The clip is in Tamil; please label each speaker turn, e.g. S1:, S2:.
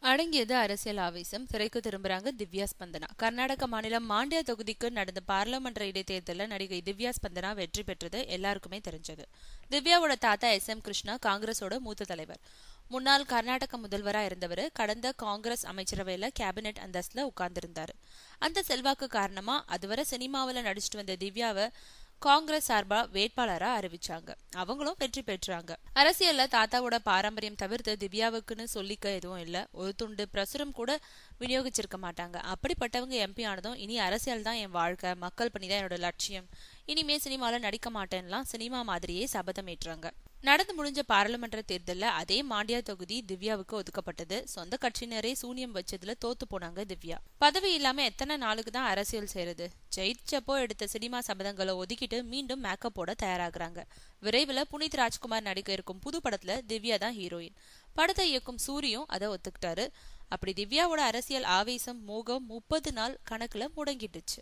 S1: அடங்கியது அரசியல் ஆவேசம். திரைக்கு திரும்புறாங்க திவ்யா ஸ்பந்தனா. கர்நாடக மாநிலம் மாண்டியா தொகுதிக்கு நடந்த பாராளுமன்ற இடைத்தேர்தலில் நடிகை திவ்யா ஸ்பந்தனா வெற்றி பெற்றது எல்லாருக்குமே தெரிஞ்சது. திவ்யாவோட தாத்தா எம் கிருஷ்ணா காங்கிரஸோட மூத்த தலைவர். முன்னாள் கர்நாடக முதல்வரா இருந்தவர். கடந்த காங்கிரஸ் அமைச்சரவையில கேபினெட் அந்தஸ்துல உட்கார்ந்திருந்தாரு. அந்த செல்வாக்கு காரணமா அதுவரை சினிமாவில நடிச்சிட்டு வந்த திவ்யாவை காங்கிரஸ் சார்பா வேட்பாளரா அறிவிச்சாங்க. அவங்களும் வெற்றி பெற்றாங்க. அரசியல்ல தாத்தாவோட பாரம்பரியம் தவிர்த்து திவ்யாவுக்குன்னு சொல்லிக்க எதுவும் இல்ல. ஒரு துண்டு பிரசுரம் கூட விநியோகிச்சிருக்க மாட்டாங்க. அப்படிப்பட்டவங்க எம்பி ஆனதும் இனி அரசியல் தான் என் வாழ்க்கை, மக்கள் பணி தான் என்னோட லட்சியம், இனிமே சினிமால நடிக்க மாட்டேன்லாம் சினிமா மாதிரியே சபதம் ஏற்றாங்க. நடந்து முடிஞ்ச பாராளுமன்ற தேர்தல்ல அதே மாண்டியா தொகுதி திவ்யாவுக்கு ஒதுக்கப்பட்டது. சொந்த கட்சியினரே சூனியம் வச்சதுல தோத்து போனாங்க திவ்யா. பதவி இல்லாம எத்தனை நாளுக்கு தான் அரசியல் செய்யறது? ஜெயிச்சப்போ எடுத்த சினிமா சபதங்களை ஒதுக்கிட்டு மீண்டும் மேக்கப் போட தயாராகிறாங்க. விரைவில் புனித் ராஜ்குமார் நடிக்க இருக்கும் புது படத்துல திவ்யா தான் ஹீரோயின். படத்தை இயக்கும் சூரியும் அதை ஒத்துக்கிட்டாரு. அப்படி திவ்யாவோட அரசியல் ஆவேசம் மோகம் 30 நாள் கணக்குல முடங்கிட்டுச்சு.